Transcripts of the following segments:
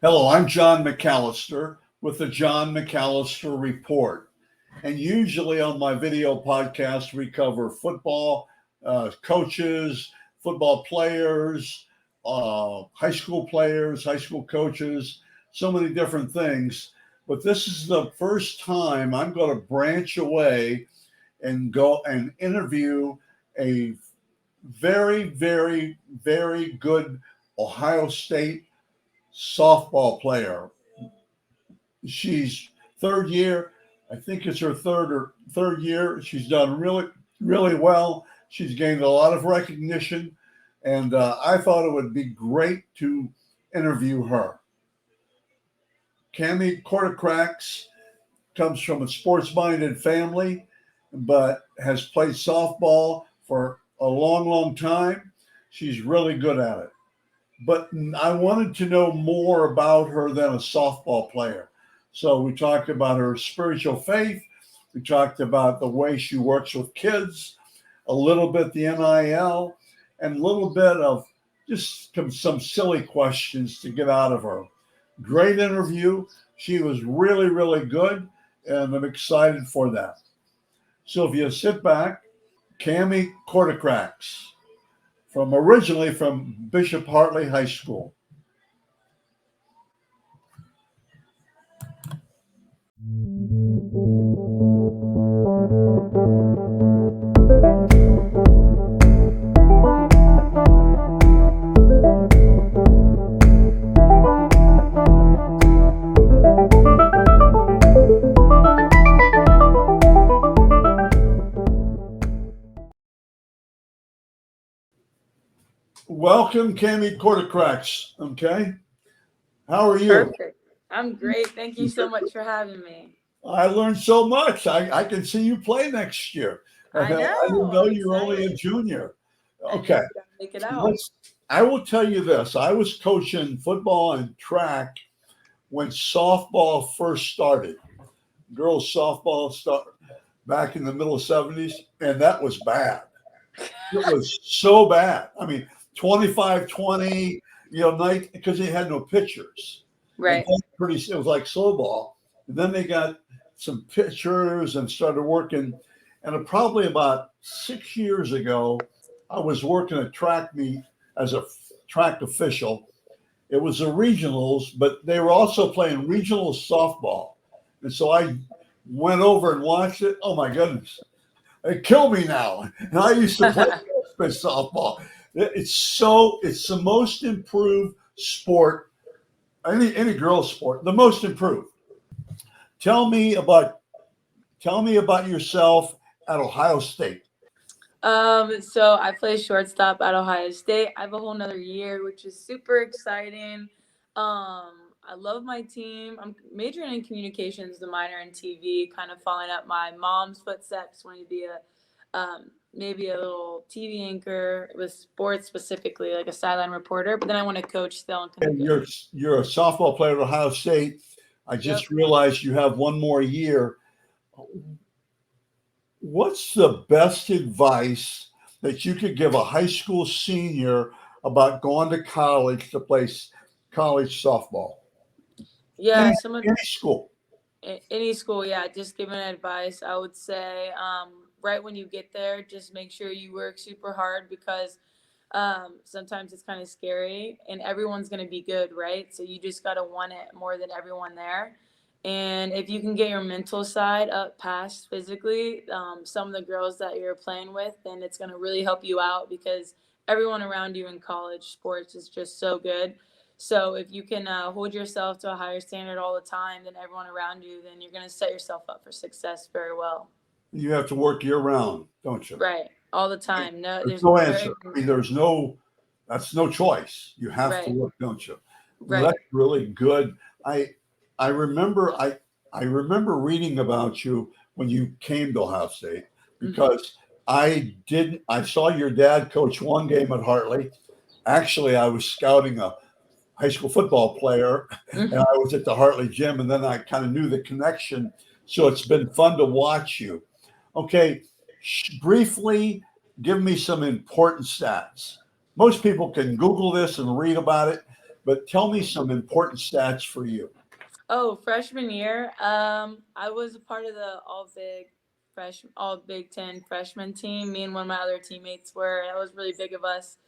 Hello, I'm John McAllister with the John McAllister Report. And usually on my video podcast, we cover football coaches, football players, high school coaches, so many different things. But this is the first time I'm going to branch away and go and interview a very, very, very good Ohio State softball player. She's third year. I think it's her third year. She's done really, really well. She's gained a lot of recognition, and I thought it would be great to interview her. Kami Kortokrax comes from a sports-minded family, but has played softball for a long, long time. She's really good at it. But I wanted to know more about her than a softball player. So we talked about her spiritual faith. We talked about the way she works with kids, a little bit the NIL, and a little bit of just some silly questions to get out of her. Great interview. She was really, really good, and I'm excited for that. So if you sit back, Kami Kortokrax, originally from Bishop Hartley High School. Welcome, Kami Kortokrax. Okay, how are you? Perfect. I'm great. Thank you so much for having me. I learned so much. I can see you play next year. I I didn't know. know I'm you were only a excited. junior. I Okay, just gotta make it out. let's. I will tell you this. I was coaching football and track when softball first started. Girls softball started back in the middle of '70s, and that was bad. It was so bad. I mean, 25-20, night because they had no pitchers. And Right. then it was like slow ball. And then they got some pitchers and started working. And probably about 6 years ago, I was working a track meet as a track official. It was the regionals, but they were also playing regional softball. And so I went over and watched it. Oh my goodness. It killed me now. And I used to play softball. It's the most improved sport, any girls sport, the most improved. Tell me about tell me about yourself at Ohio State. So I play shortstop at Ohio State. I have a whole nother year, which is super exciting. I love my team. I'm majoring in communications, the minor in TV, kind of following up my mom's footsteps, wanting to be a maybe a little TV anchor with sports specifically, like a sideline reporter. But then I want to coach still and kind of And go. you're a softball player at Ohio State. I Yep. just realized you have one more year. What's the best advice that you could give a high school senior about going to college to play college softball? Yeah. Any, Someone any school. any school, yeah, just giving advice, I would say, right when you get there, just make sure you work super hard because sometimes it's kind of scary and everyone's going to be good, right? So you just got to want it more than everyone there. And if you can get your mental side up past physically, some of the girls that you're playing with, then it's going to really help you out because everyone around you in college sports is just so good. So if you can hold yourself to a higher standard all the time than everyone around you, then you're going to set yourself up for success very well. You have to work year round, don't you? Right. All the time. No, There's there's no there answer. I isn't. mean, that's no choice. You have to Right. work, don't you? Well, Right. that's really good. I I remember I remember reading about you when you came to Ohio State Hmm. because I saw your dad coach one game at Hartley. Actually, I was scouting a high school football player, and Hmm. I was at the Hartley gym, and then I kind of knew the connection. So it's been fun to watch you. Okay, briefly, give me some important stats. Most people can Google this and read about it, But tell me some important stats for you. Oh, freshman year, I was a part of the all Big Ten freshman team. Me and one of my other teammates were. That was really big of us,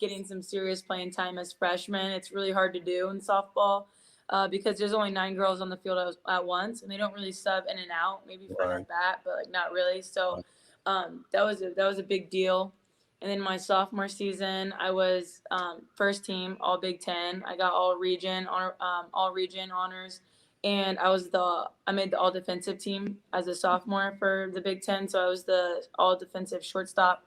getting some serious playing time as freshmen. It's really hard to do in softball, because there's only 9 girls on the field at once, and they don't really sub in and out. Maybe front Right. at bat, but like not really. So, that was a big deal. And then my sophomore season, I was, first team All Big Ten. I got all region honors, and I made the All Defensive team as a sophomore for the Big Ten. So I was the All Defensive shortstop.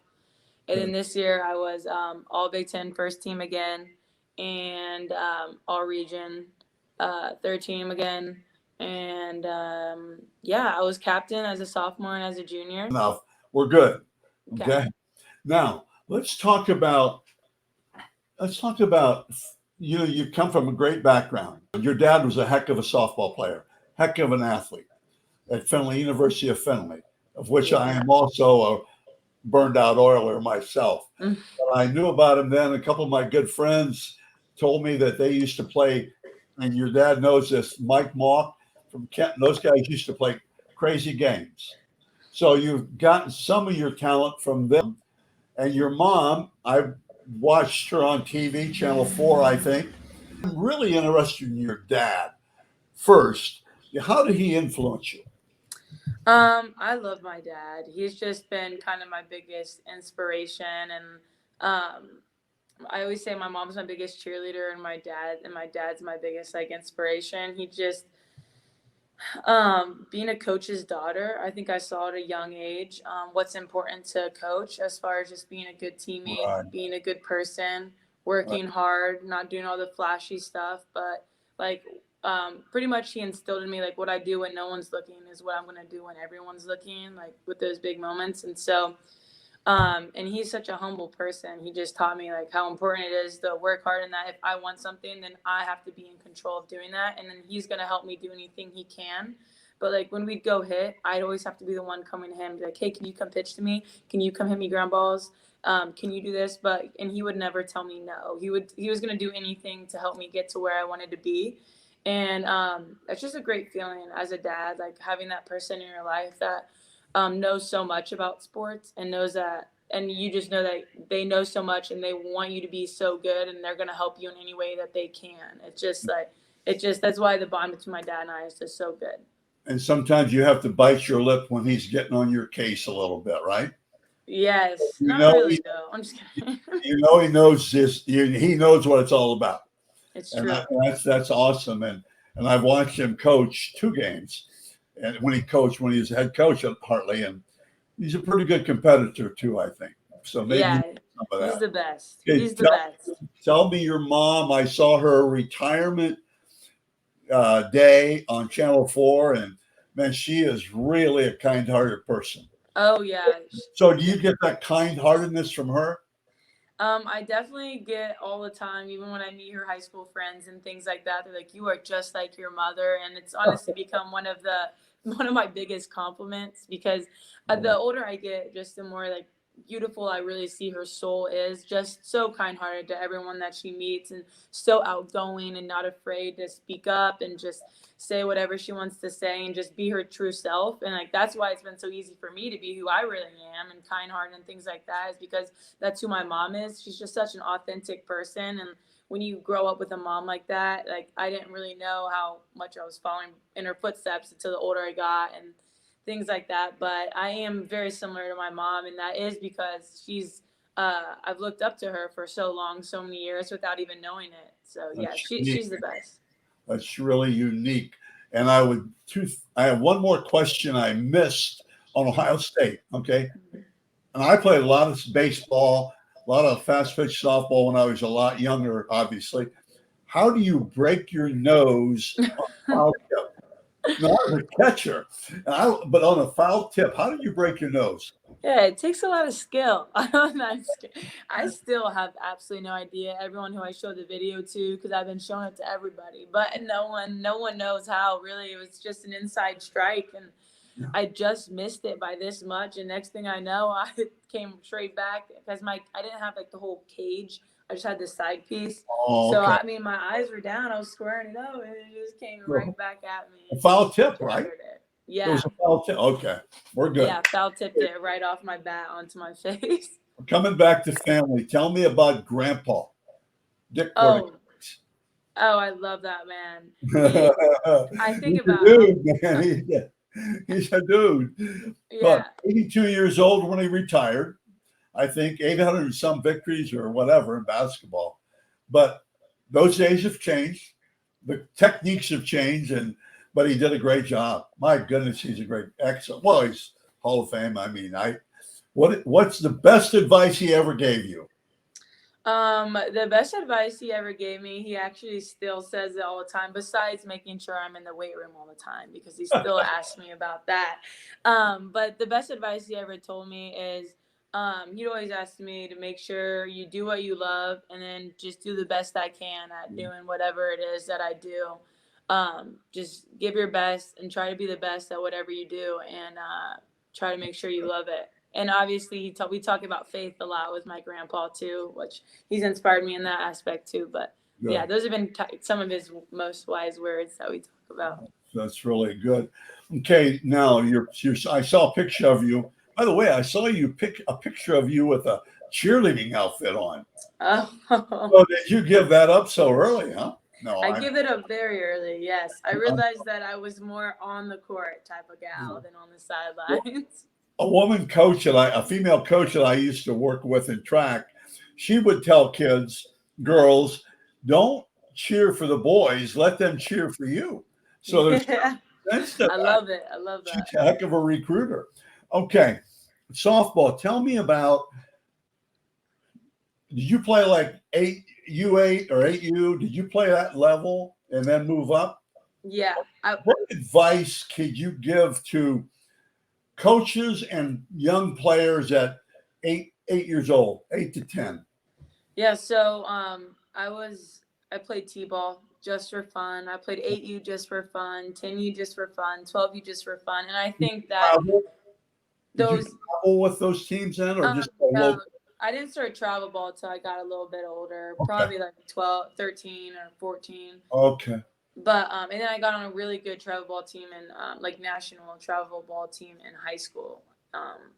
And then Good. this year I was, All Big Ten first team again, and, All Region, third team again. And, yeah, I was captain as a sophomore and as a junior. Enough. We're good. Okay. Okay. Now let's talk about you. You come from a great background. Your dad was a heck of a softball player, heck of an athlete at Findlay, University of Findlay, of which I Yeah. am also a burned out oiler myself. Mm. But I knew about him then. A couple of my good friends told me that they used to play, and your dad knows this, Mike Mock from Kenton. Those guys used to play crazy games. So you've gotten some of your talent from them. And your mom, I watched her on TV, Channel 4, I think. I'm really interested in your dad first. How did he influence you? I love my dad. He's just been kind of my biggest inspiration, and, I always say my mom's my biggest cheerleader, and my dad's my biggest like inspiration. He just, being a coach's daughter, I think I saw at a young age, what's important to a coach as far as just being a good teammate, Right. being a good person, Right. working hard, not doing all the flashy stuff, but like, pretty much he instilled in me like what I do when no one's looking is what I'm gonna do when everyone's looking, like with those big moments. And so, and he's such a humble person. He just taught me like how important it is to work hard, and that if I want something, then I have to be in control of doing that. And then he's gonna help me do anything he can. But like when we'd go hit, I'd always have to be the one coming to him, be like, "Hey, can you come pitch to me? Can you come hit me ground balls? Can you do this?" And he would never tell me no. He was gonna do anything to help me get to where I wanted to be. And, it's just a great feeling as a dad, like having that person in your life that, knows so much about sports and knows that, and you just know that they know so much and they want you to be so good, and they're going to help you in any way that they can. It's just like, that's why the bond between my dad and I is just so good. And sometimes you have to bite your lip when he's getting on your case a little bit, right? Yes, You not know, really though. I'm just kidding. he knows this. He knows what it's all about, It's and true. that's awesome. And I've watched him coach 2 games, and when he was head coach at Hartley, and he's a pretty good competitor too, I think. So maybe you Yeah, know some of he's that. the best. Okay, He's the best. tell me your mom. I saw her retirement day on Channel 4, and man, she is really a kind-hearted person. Oh yeah. So, do you get that kind-heartedness from her? I definitely get all the time, even when I meet her high school friends and things like that. They're like, "You are just like your mother," and it's honestly become one of my biggest compliments, because, the older I get, just the more like beautiful I really see her soul is. Just so kind-hearted to everyone that she meets, and so outgoing and not afraid to speak up and just say whatever she wants to say and just be her true self. And like that's why it's been so easy for me to be who I really am and kind-hearted and things like that, is because that's who my mom is. She's just such an authentic person. And when you grow up with a mom like that, like I didn't really know how much I was following in her footsteps until the older I got and things like that. But I am very similar to my mom, and that is because I've looked up to her for so long, so many years without even knowing it. So yeah, That's unique. she's the best. That's really unique. And I have one more question I missed on Ohio State. Okay, and I played a lot of baseball, a lot of fast pitch softball when I was a lot younger. Obviously, how do you break your nose on a foul tip? Not as a catcher, but on a foul tip, how do you break your nose? Yeah, it takes a lot of skill. I still have absolutely no idea. Everyone who I showed the video to, because I've been showing it to everybody, but no one knows how. Really, it was just an inside strike, and Yeah. I just missed it by this much. And next thing I know, I came straight back because I didn't have like the whole cage I just had this side piece. Oh, So okay. I mean, my eyes were down. I was squaring it up, and it just came right back at me A and foul just tip, right? shattered it. It was Yeah, a foul tip. Okay, we're good. yeah, foul tipped it right off my bat onto my face. Coming back to family, tell me about Grandpa Dick Kortakrax. Oh, oh, I love that man. He, I think He's a about, dude, man. He's a dude. But yeah, 82 years old when he retired. I think 800 and some victories or whatever in basketball. But those days have changed. The techniques have changed, but he did a great job. My goodness, he's a great, excellent. Well, he's Hall of Fame. I mean, what's the best advice he ever gave you? The best advice he ever gave me, he actually still says it all the time, besides making sure I'm in the weight room all the time because he still asks me about that. But the best advice he ever told me is he'd always ask me to make sure you do what you love and then just do the best I can at doing whatever it is that I do. Just give your best and try to be the best at whatever you do and try to make sure you love it. And obviously, we talk about faith a lot with my grandpa too, which he's inspired me in that aspect too. But yeah, Good. those have been some of his most wise words that we talk about. That's really good. Okay, now I saw a picture of you. By the way, I saw you pick a picture of you with a cheerleading outfit on. Oh, Oh, did you give that up so early, huh? No, I give it up very early. Yes, I realized that I was more on the court type of gal than on the sidelines. a woman coach a female coach that I used to work with in track, she would tell girls, don't cheer for the boys, let them cheer for you. So there's Yeah, sense to I that. love it. I love She's that. a heck of a recruiter. Okay, softball. Tell me about. Did you play like 8U8 or 8U? Did you play that level and then move up? Yeah, What advice could you give to coaches and young players at 8 years old, 8 to 10? yeah. So I played t-ball just for fun. I played 8U just for fun, 10U just for fun, 12U just for fun, and I think that Travel? Did you those travel with those teams then, or just no, local? I didn't start travel ball until I got a little bit older, Okay. probably like 12, 13 or 14. Okay. But and then I got on a really good travel ball team and like national travel ball team in high school.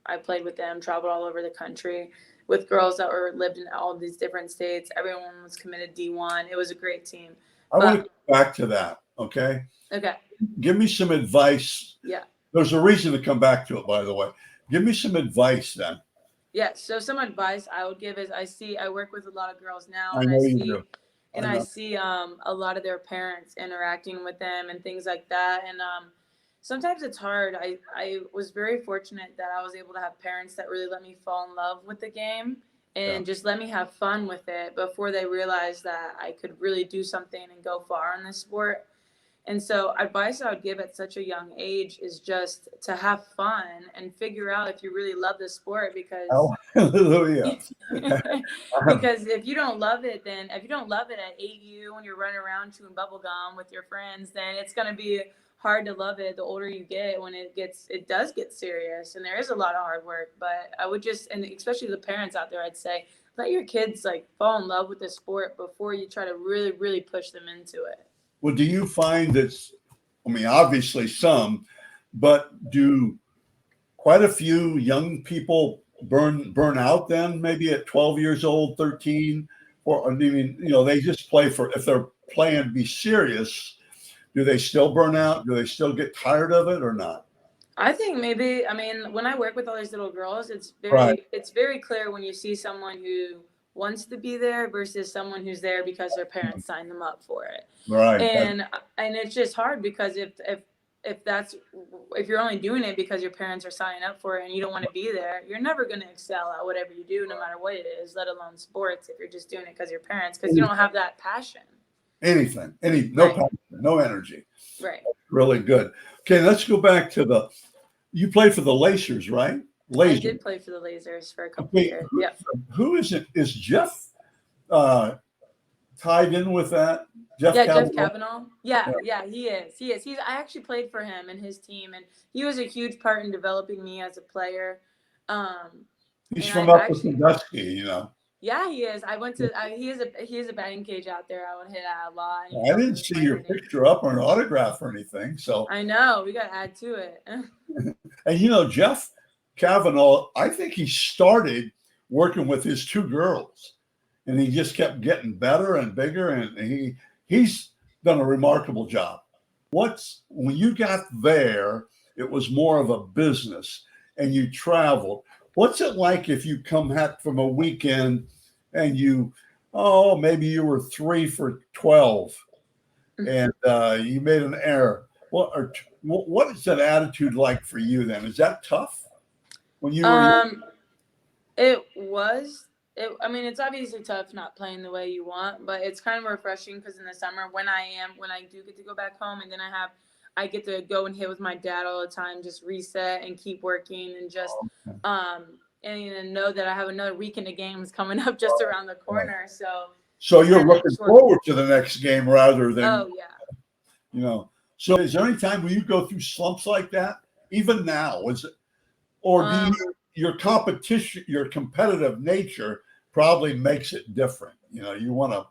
I played with them, traveled all over the country with girls that lived in all these different states. Everyone was committed D1. It was a great team. I want to But go back to that. Okay. okay, Give me some advice. yeah. There's a reason to come back to it, by the way. Give me some advice then. Yeah, so some advice I would give is I work with a lot of girls now I and know you do. I see a lot of their parents interacting with them and things like that. And sometimes it's hard. I was very fortunate that I was able to have parents that really let me fall in love with the game and just let me have fun with it before they realized that I could really do something and go far in this sport. And so advice I would give at such a young age is just to have fun and figure out if you really love the sport because Hallelujah. because if you don't love it, then if you don't love it at 8U when you're running around chewing bubble gum with your friends, then it's going to be hard to love it the older you get when it does get serious and there is a lot of hard work. But I would just, and especially the parents out there, I'd say let your kids like fall in love with the sport before you try to really, really push them into it. Well, do you find that, I mean, obviously some, but do quite a few young people burn out then, maybe at 12 years old, 13? Or I mean, they just play if they're playing to be serious, do they still burn out? Do they still get tired of it or not? I think maybe, I mean, when I work with all these little girls, Right. it's very clear when you see someone who wants to be there versus someone who's there because their parents signed them up for it. Right. And it's just hard because if you're only doing it because your parents are signing up for it and you don't want to be there, you're never going to excel at whatever you do, no matter what it is, let alone sports, if you're just doing it because your parents, because you don't have that passion. Anything, Right. passion, no energy. Right. Really good. Okay, let's go back to you played for the Lacers, right? I did play for the Lasers for a couple of years. Yep. Who is it? Is Jeff tied in with that? Jeff Kavanaugh. Yeah, he is. I actually played for him and his team, and he was a huge part in developing me as a player. He's from up in Sandusky, Yeah, he is. I went to. He is a batting cage out there. I would hit at a lot, and he I helped me didn't with see my your hitting. picture up or an autograph or anything. So, I know we got to add to it. and Jeff Kavanaugh, I think he started working with his two girls, and he just kept getting better and bigger, and he's done a remarkable job. When you got there, it was more of a business, and you traveled. What's it like if you come back from a weekend and maybe you were 3 for 12 and you made an error? What is that attitude like for you then? Is that tough when you were young? It was. I mean, it's obviously tough not playing the way you want, but it's kind of refreshing because in the summer, when I do get to go back home, and then I get to go and hit with my dad all the time, just reset and keep working, and just and know that I have another weekend of games coming up just around the corner. So So it's you're kind of looking short. forward to the next game rather than, Oh yeah. So is there any time when you go through slumps like that, even now, or do your competition, your competitive nature probably makes it different? You want to,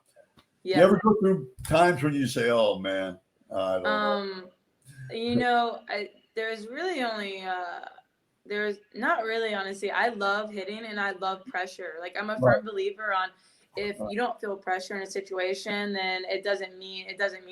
Yeah. you ever go through times when you say, oh man, I don't know. There's really only there's not really, honestly. I love hitting and I love pressure. Like, I'm a Right, firm believer on, if you don't feel pressure in a situation, then it doesn't mean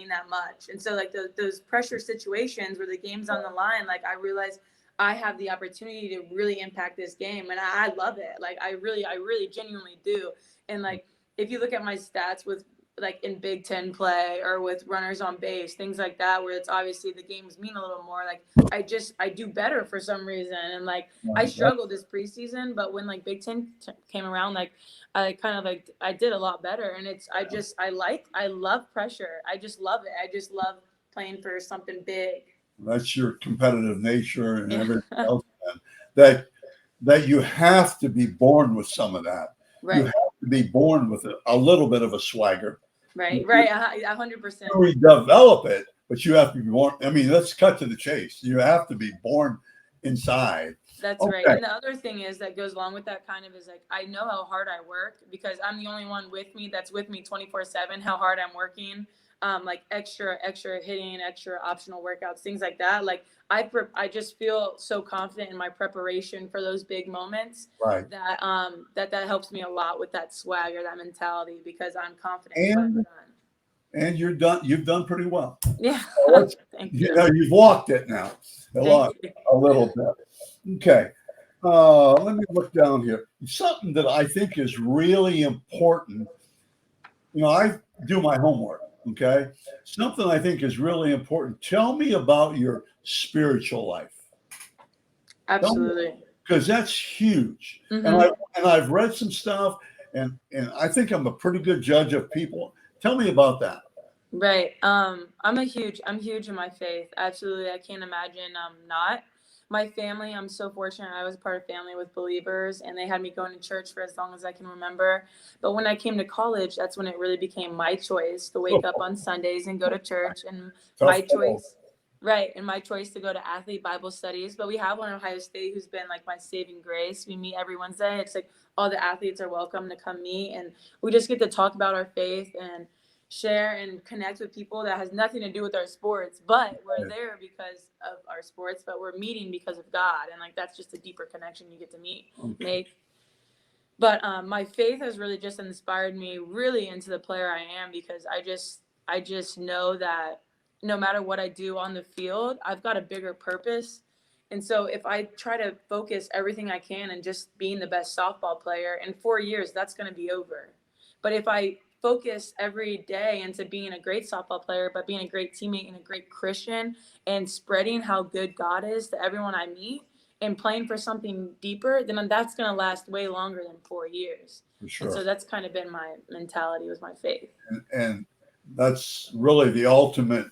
that much. And so, like, those pressure situations where the game's on the line, like, I realize I have the opportunity to really impact this game, and I love it. Like, I really genuinely do. And like, if you look at my stats with, like, in Big Ten play or with runners on base, things like that, where it's obviously the games mean a little more. Like, I do better for some reason, and like, I struggled this preseason, but when like Big Ten came around, like, I kind of like, I did a lot better, and I love pressure. I just love it. I just love playing for something big. That's your competitive nature and Yeah. everything else, man. That you have to be born with some of that. You Right. have to be born with a little bit of a swagger. Right. 100%. We develop it, but you have to be born. I mean, let's cut to the chase. You have to be born inside. That's right. Okay. And the other thing is that goes along with that kind of is, like, I know how hard I work because I'm the only one with me that's with me 24/7, how hard I'm working. Like, extra hitting, extra optional workouts, things like that. Like, I just feel so confident in my preparation for those big moments Right. that that helps me a lot with that swag or that mentality, because I'm confident in what I've And done. you've done pretty well. Yeah. So Thank you. you've walked it now Thank you. a little bit. Okay. Let me look down here. Something that I think is really important. I do my homework. Okay. Something I think is really important. Tell me about your spiritual life. Absolutely. Because that's huge. Mm-hmm. And I've read some stuff, and I think I'm a pretty good judge of people. Tell me about that. Right. I'm huge in my faith. Absolutely. I can't imagine not. My family, I'm so fortunate. I was part of family with believers, and they had me going to church for as long as I can remember. But when I came to college, that's when it really became my choice to wake up on Sundays and go to church, and my Tough call. choice. Right. And my choice to go to athlete Bible studies. But we have one in Ohio State who's been like my saving grace. We meet every Wednesday. It's like all the athletes are welcome to come meet, and we just get to talk about our faith and share and connect with people that has nothing to do with our sports, but we're there because of our sports, but we're meeting because of God. And like, that's just a deeper connection you get to make. But my faith has really just inspired me really into the player I am, because I just know that no matter what I do on the field, I've got a bigger purpose. And so if I try to focus everything I can and just being the best softball player, in 4 years, that's going to be over. But if I focus every day into being a great softball player, but being a great teammate and a great Christian, and spreading how good God is to everyone I meet, and playing for something deeper, then that's going to last way longer than 4 years. For sure. And so that's kind of been my mentality with my faith. And that's really the ultimate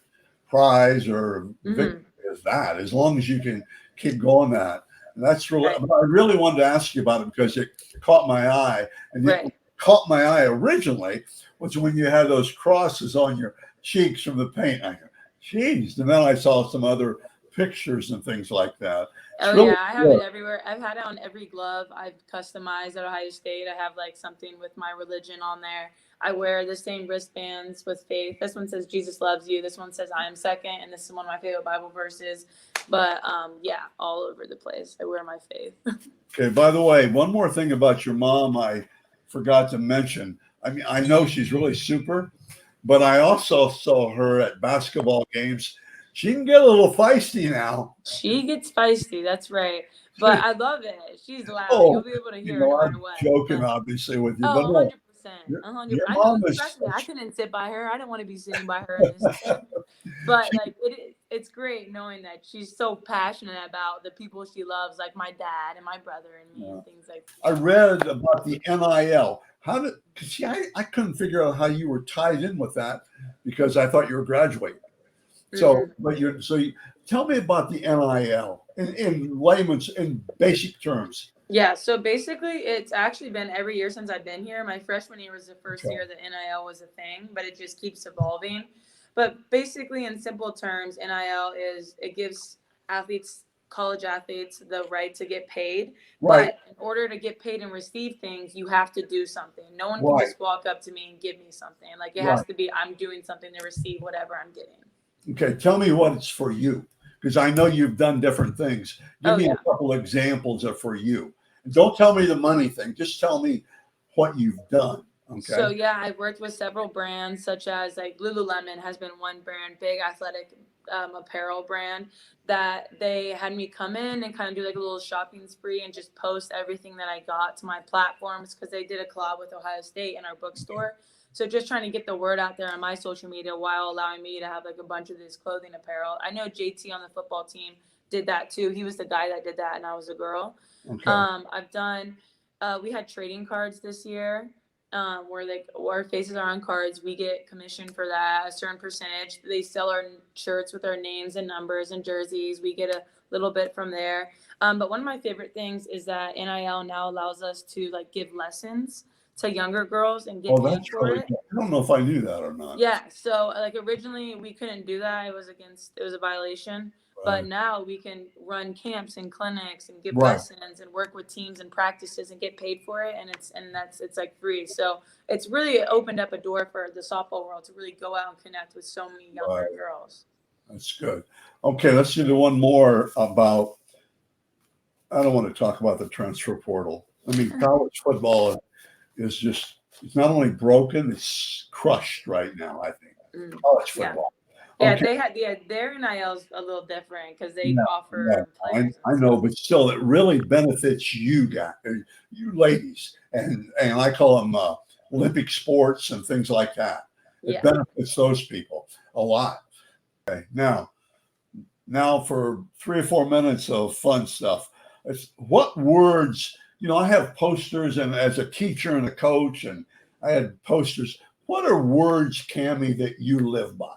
prize or victory is that, as long as you can keep going that. And that's really, Right. I really wanted to ask you about it because it caught my eye. And it caught my eye originally was when you had those crosses on your cheeks from the paint. I go, geez. And then I saw some other pictures and things like that. It's Oh really yeah, I have it good. everywhere. I've had it on every glove. I've customized at Ohio State. I have like something with my religion on there. I wear the same wristbands with faith. This one says Jesus loves you. This one says I am second, and this is one of my favorite Bible verses. But yeah, all over the place. I wear my faith. Okay, by the way, one more thing about your mom I forgot to mention. I mean, I know she's really super, but I also saw her at basketball games. She can get a little feisty now. She gets feisty. That's right. But I love it. She's loud. Oh, You'll be able to you hear her know, no matter I'm what. joking But obviously with you, but oh, no, 100%. your, 100. your I know. mom is Trust me. I couldn't sit by her. I didn't want to be sitting by her in this thing. But she, like it's great knowing that she's so passionate about the people she loves, like my dad and my brother and me and things like I read about the NIL. How did, cause see, I couldn't figure out how you were tied in with that because I thought you were graduating. that. So, but tell me about the NIL in layman's, in basic terms. Yeah, so basically, it's actually been every year since I've been here. My freshman year was the first Okay. year that NIL was a thing, but it just keeps evolving. But basically, in simple terms, NIL is it gives athletes, college athletes, the right to get paid. Right, But in order to get paid and receive things, you have to do something. No one can right, just walk up to me and give me something. Like it right. has to be I'm doing something to receive whatever I'm getting. Okay, tell me what it's for you because I know you've done different things. Give Oh me a yeah. couple examples of for you. And don't tell me the money thing. Just tell me what you've done. So Okay. yeah, I've worked with several brands, such as like Lululemon has been one brand, big athletic apparel brand that they had me come in and kind of do like a little shopping spree and just post everything that I got to my platforms because they did a collab with Ohio State in our bookstore. So just trying to get the word out there on my social media while allowing me to have like a bunch of this clothing apparel. I know JT on the football team did that too. He was the guy that did that, and I was a girl. Okay. I've done. We had trading cards this year where like our faces are on cards. We get commission for that, a certain percentage. They sell our shirts with our names and numbers and jerseys. We get a little bit from there. But one of my favorite things is that NIL now allows us to like give lessons to younger girls and get Oh, paid that's for really it. good. I don't know if I knew that or not. Yeah, so like originally we couldn't do that. It was a violation. But Right. now we can run camps and clinics and give Right. lessons and work with teams and practices and get paid for it. And it's like free. So it's really opened up a door for the softball world to really go out and connect with so many Right. younger girls. That's good. Okay, let's do one more about. I don't want to talk about the transfer portal. I mean, college football is just, it's not only broken, it's crushed right now, I think. Mm, College yeah. football. Yeah, Okay. they had their NIL's a little different because they No, no, offer players I and know, stuff. but still, it really benefits you guys, you ladies, and I call them Olympic sports and things like that. It Yeah. benefits those people a lot. Okay, now for 3 or 4 minutes of fun stuff. What words? I have posters, and as a teacher and a coach, and I had posters. What are words, Kami, that you live by?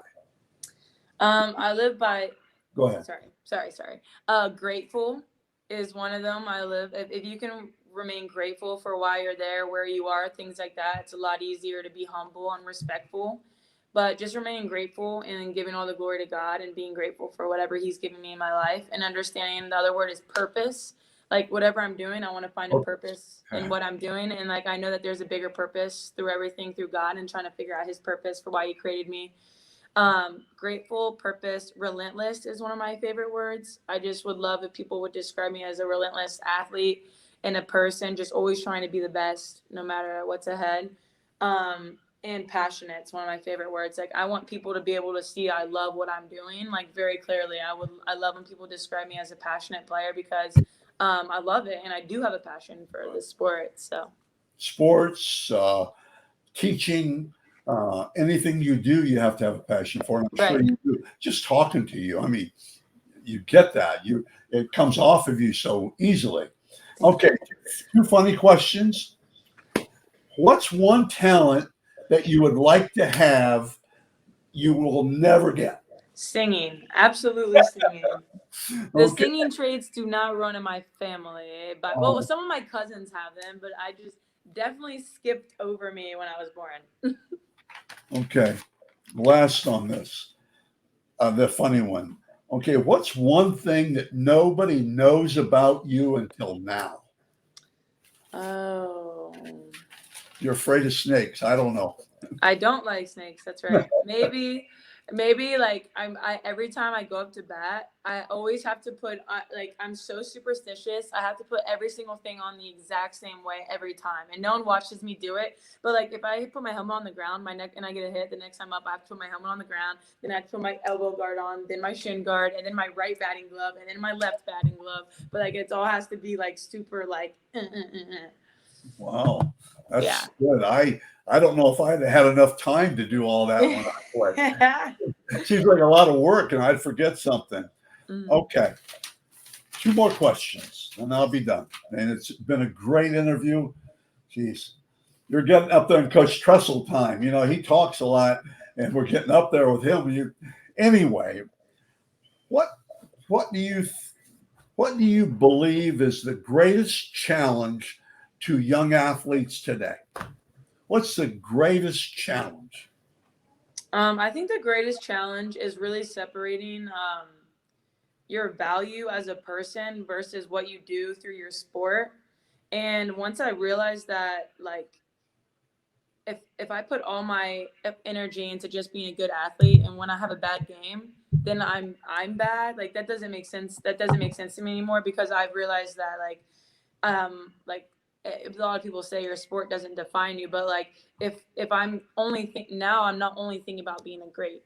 I live by Go ahead. sorry. Grateful is one of them. If you can remain grateful for why you're there, where you are, things like that, it's a lot easier to be humble and respectful. But just remaining grateful and giving all the glory to God and being grateful for whatever He's given me in my life and understanding the other word is purpose. Like whatever I'm doing, I want to find a purpose in what I'm doing. And like I know that there's a bigger purpose through everything through God and trying to figure out His purpose for why He created me. Grateful, purpose, relentless is one of my favorite words. I just would love if people would describe me as a relentless athlete and a person just always trying to be the best no matter what's ahead. And passionate, it's one of my favorite words. Like I want people to be able to see I love what I'm doing like very clearly. I love when people describe me as a passionate player because I love it and I do have a passion for the sport. So Sports, teaching, anything you do, you have to have a passion for. And I'm sure right. you do. Just talking to you, I mean, you get that. It comes off of you so easily. Thank Okay, you. 2 funny questions. What's one talent that you would like to have you will never get? Singing, absolutely singing. The Okay. singing traits do not run in my family, but well, Um, some of my cousins have them, but I just definitely skipped over me when I was born. okay. Last on this, the funny one. Okay, what's one thing that nobody knows about you until now? Oh. You're afraid of snakes. I don't know. I don't like snakes. That's right. Maybe like I every time I go up to bat, I always have to put like I'm so superstitious. I have to put every single thing on the exact same way every time, and no one watches me do it. But like if I put my helmet on the ground, my neck, and I get a hit, the next time up, I have to put my helmet on the ground. Then I have to put my elbow guard on, then my shin guard, and then my right batting glove, and then my left batting glove. But like it's all has to be like super like. Wow, Yeah. that's good. I don't know if I'd had enough time to do all that when I played. It seems like a lot of work, and I'd forget something. Mm. Okay, two more questions, and I'll be done. And it's been a great interview. Jeez, you're getting up there in Coach Trestle time. You know, he talks a lot, and we're getting up there with him. Anyway, what what do you what do you believe is the greatest challenge to young athletes today? What's the greatest challenge? I think the greatest challenge is really separating your value as a person versus what you do through your sport. And once I realized that, like, if I put all my energy into just being a good athlete, and when I have a bad game, then I'm bad. Like that doesn't make sense. That doesn't make sense to me anymore because I've realized that like a lot of people say your sport doesn't define you, but like if I'm only now I'm not only thinking about being a great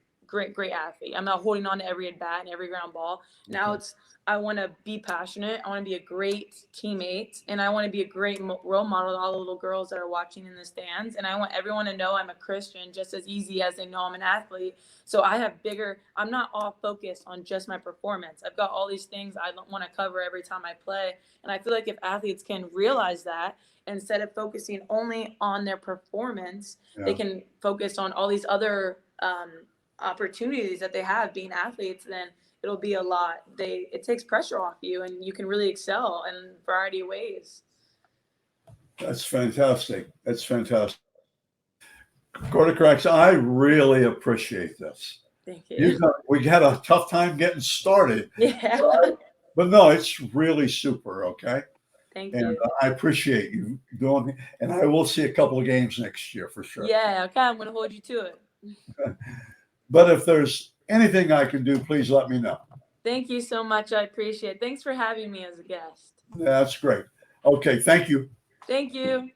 athlete. I'm not holding on to every at bat and every ground ball. Now it's I want to be passionate. I want to be a great teammate, and I want to be a great role model to all the little girls that are watching in the stands. And I want everyone to know I'm a Christian just as easy as they know I'm an athlete. So I have bigger. I'm not all focused on just my performance. I've got all these things I want to cover every time I play, and I feel like if athletes can realize that, instead of focusing only on their performance, they can focus on all these other opportunities that they have being athletes, then it'll be a lot. It takes pressure off you, and you can really excel in a variety of ways. That's fantastic. That's fantastic. Kortakrax, I really appreciate this. Thank you. We had a tough time getting started, Yeah. but no, it's really super. Okay. Thank And you. I appreciate you doing, and I will see a couple of games next year for sure. Yeah. Okay. I'm gonna hold you to it. But if there's anything I can do, please let me know. Thank you so much. I appreciate it. Thanks for having me as a guest. That's great. Okay. Thank you. Thank you.